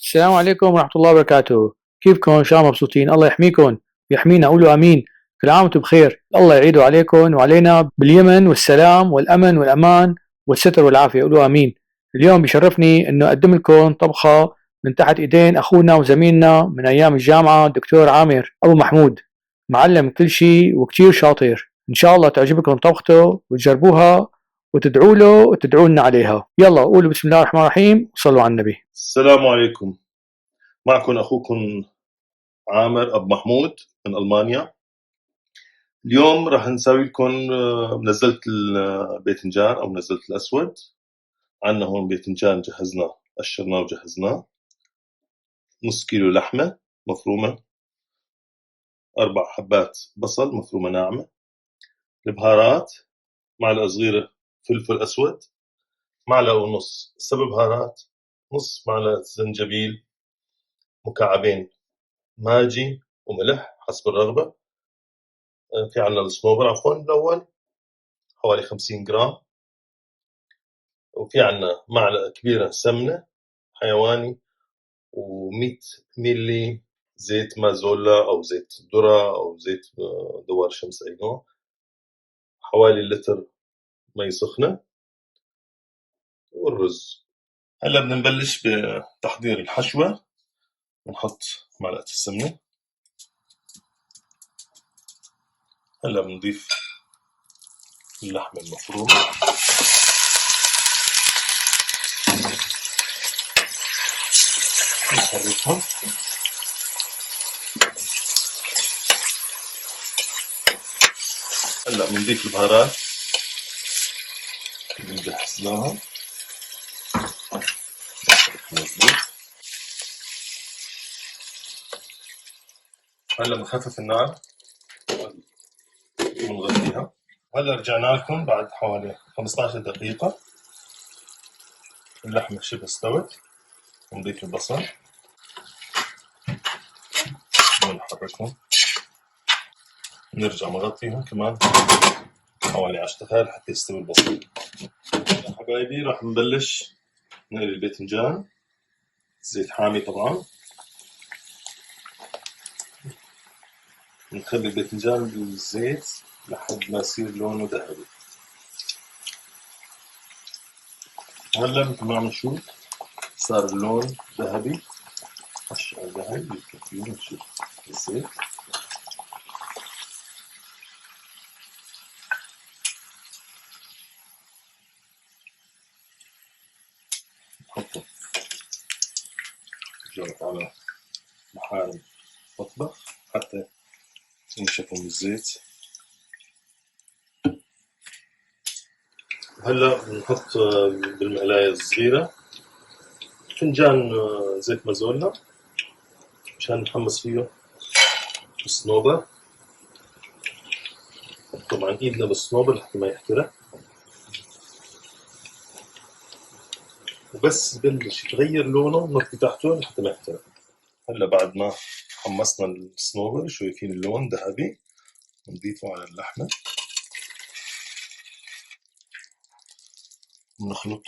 السلام عليكم ورحمة الله وبركاته. كيفكم؟ إن شاء الله مبسوطين. الله يحميكم ويحمينا. قولوا آمين. كل عام وأنتم بخير. الله يعيده عليكم وعلينا باليمن والسلام والأمن والأمان والستر والعافية. قولوا آمين. اليوم بيشرفني إنه أقدم لكم طبخة من تحت إيدين أخونا وزميلنا من أيام الجامعة الدكتور عامر أبو محمود. معلم كل شيء وكتير شاطر. إن شاء الله تعجبكم طبخته وتجربوها وتدعوا له وتدعوا لنا عليها. يلا قولوا بسم الله الرحمن الرحيم وصلوا على النبي. السلام عليكم. معكم أخوكم عامر أبو محمود من ألمانيا. اليوم راح نسوي لكم نزلت الباذنجان أو نزلت الأسود. عندنا هون باذنجان جهزناه، قشرناه وجهزناه. نص كيلو لحمة مفرومة، 4 حبات بصل مفرومة ناعمة. البهارات: معلقة صغيرة فلفل أسود، معلقة ونص سبع بهارات، نص معلقة زنجبيل، مكعبين ماجي وملح حسب الرغبة. في عنا الصنوبر الأول حوالي 50 جرام، وفي عنا معلقة كبيرة سمنة حيواني، و100 ملي زيت مازولا أو زيت ذرة أو زيت دوار شمس أي نوع، حوالي لتر مي سخنة، والرز. هلا بدنا نبلش بتحضير الحشوة. بنحط معلقة السمنة. هلا بنضيف اللحمة المفرومة، نحركها. هلا بنضيف البهارات اللي جهزناها. مظبوط. هلا بنخفف النار ونغطيها. هلا رجعنا لكم بعد حوالي 15 دقيقة. اللحمة شبه استوت. نضيف البصل ونحركهم، نرجع نغطيهم كمان حوالي 10 دقائق حتى يستوي البصل. يا حبايبي راح نبلش نقلي الباذنجان، زيت حامي طبعا. نخلي الباذنجان بالزيت لحد ما يصير لونه ذهبي. هلا مثل ما عم نشوف صار اللون ذهبي، أشعر ذهبي. نشوف الزيت. نحطه جرب على محارم مطبخ حتى ينشفوا من الزيت. هلا بنحط بالمقلاية الصغيرة فنجان زيت مازولا مشان نحمص فيه الصنوبر. طبعا ايدنا بالصنوبر لحتى ما يحترق، وبس بلش يتغير لونه نطفي تحته لحتى ما يحترق. هلا بعد ما حمصنا الصنوبر شايفين اللون ذهبي، نضيفه على اللحمة ونخلط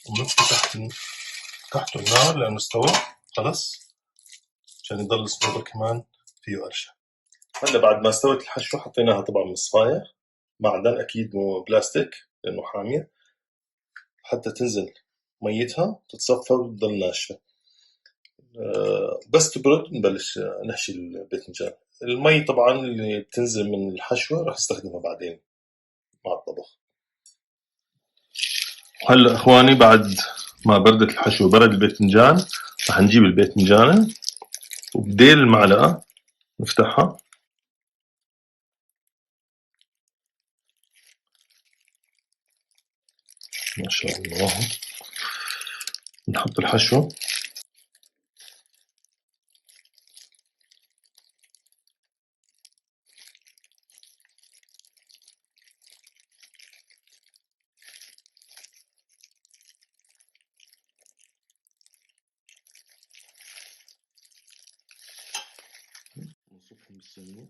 ونطفي تحته النار لأنه استوى خلص، عشان يضل الصنوبر كمان فيه قرشة. هلا بعد ما استوت الحشوة حطيناها طبعا مصفاية معدن، أكيد مو بلاستيك لأنه حامية، حتى تنزل ميتها تتصفى وتضل ناشفة. بس تبرد نبلش نحشي الباذنجان. المي طبعا اللي بتنزل من الحشوة راح نستخدمها بعدين مع الطبخ. هلا اخواني بعد ما بردت الحشوة برد الباذنجان، راح نجيب الباذنجانة وبديل المعلقة نفتحها. ما شاء الله. نحط الحشوة. نصفهم بالسمنة.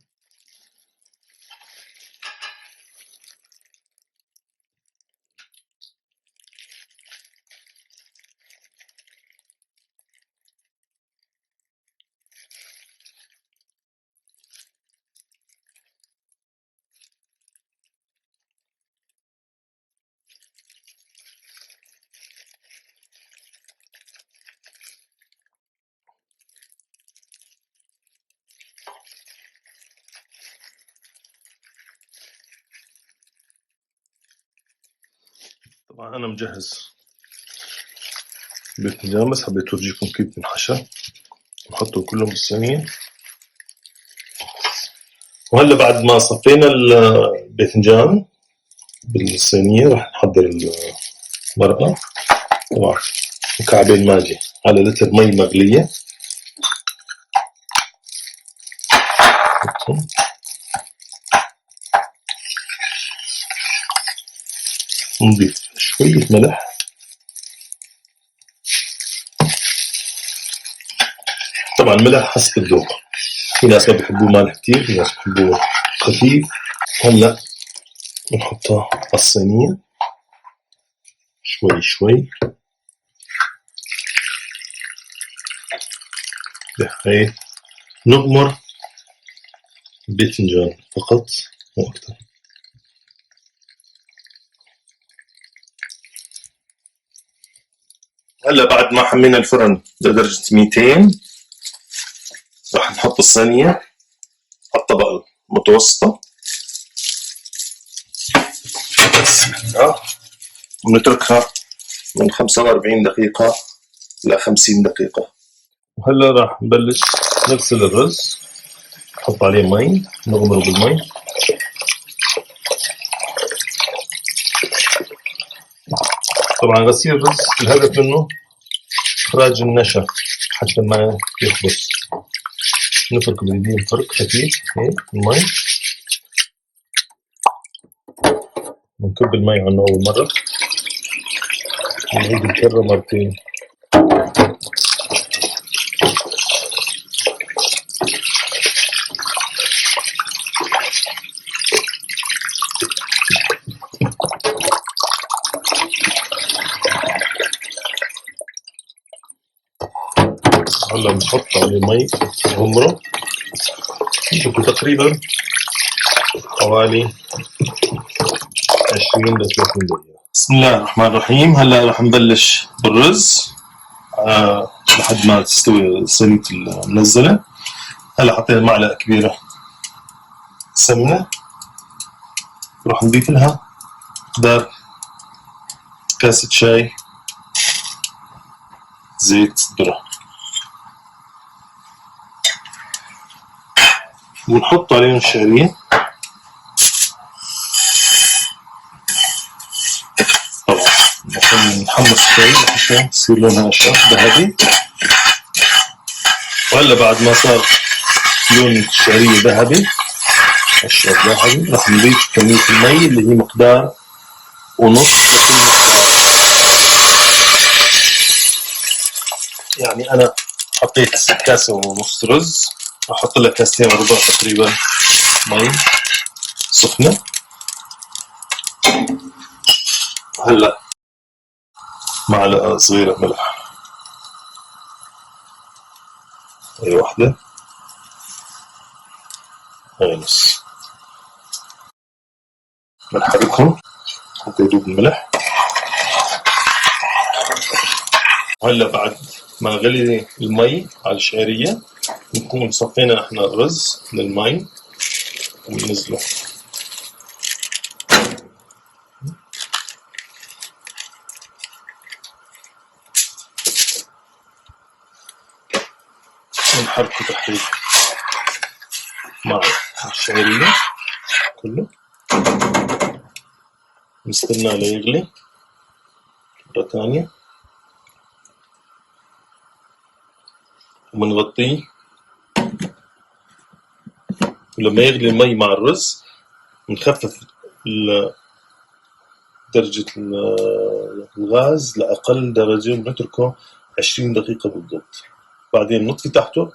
طبعا أنا مجهز باذنجان، بس حبيت أورجيكم كيف بنحشى. نحطه كله بالصينية. وهلا بعد ما صفينا الباذنجان بالصينية راح نحضر المرقة. طبعا مكعبين ماجي على لتر مي مغلية. نضيف شوية ملح. طبعا ملح حسب الذوق، في ناس ما بيحبوه مالح كتير، في ناس بيحبوه خفيف. هلا بنحطها على الصينية شوي شوي بحيث نغمر الباذنجان فقط مو أكثر. هلا بعد ما حمينا الفرن لدرجة 200 راح نحط الصينية على الطبقة المتوسطة ونتركها من 45 دقيقة إلى 50 دقيقة. وهلا راح نبلش نغسل الرز، نحط عليه مي، نغمره بالمي. طبعا غسيل الرز الهدف منه إخراج النشا حتى ما يخبص. نفرك باليدين فرك خفيف هيك المي. بنكب المي عنه أول مرة ونعيد الكرة مرتين. هلا بنحط عليه مي نغمره تقريبا حوالي 20 ل 30 دقيقة. بسم الله الرحمن الرحيم. هلا رح نبلش بالرز لحد ما تستوي صينية المنزلة. هلا حطينا معلقة كبيرة سمنة، رح نضيف لها مقدار كاسة شاي زيت ذرة، ونحط عليهم الشعرية. طبعا نحمص شوي لحتى يصير لونها أشرف ذهبي. وهلا بعد ما صار لون الشعرية ذهبي أشرف ذهبي راح نضيف كمية المي اللي هي مقدار ونص لكل مقدار. يعني أنا حطيت كاسة ونص رز، أحط لها كاستين وربع تقريبا مي سخنة. هلا معلقة صغيرة ملح، هي واحدة، هي نص. بنحركهم حتى يذوب الملح. وهلا بعد ما غلي المي على الشعرية نكون صفينا احنا الرز من المي وننزله. ونحركه تحريك مع الشعرية كله. نستناه ليغلي مرة ثانية وبنغطيه. ولما يغلي المي مع الرز نخفف درجة الغاز لأقل درجة ونتركه 20 دقيقة بالضبط. بعدين نطفي تحته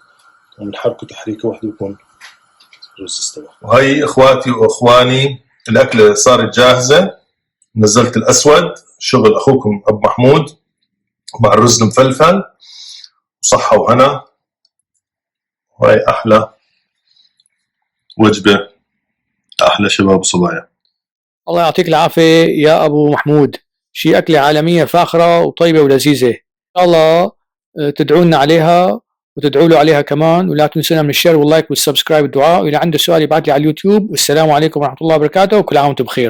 ونحركه تحريكة واحدة ويكون الرز استوى. وهي إخواتي وإخواني الأكلة صارت جاهزة. نزلت الأسود شغل أخوكم أبو محمود مع الرز المفلفل، وصحة وهنا. وهي أحلى وجبة، أحلى شباب وصبايا. الله يعطيك العافية يا أبو محمود، شي أكلة عالمية فاخرة وطيبة ولذيذة. إن شاء الله تدعونا عليها وتدعوا له عليها كمان، ولا تنسونا من الشير واللايك والسبسكرايب والدعاء. وإذا عنده سؤال يبعث لي على اليوتيوب. والسلام عليكم ورحمة الله وبركاته، وكل عام وانتم بخير.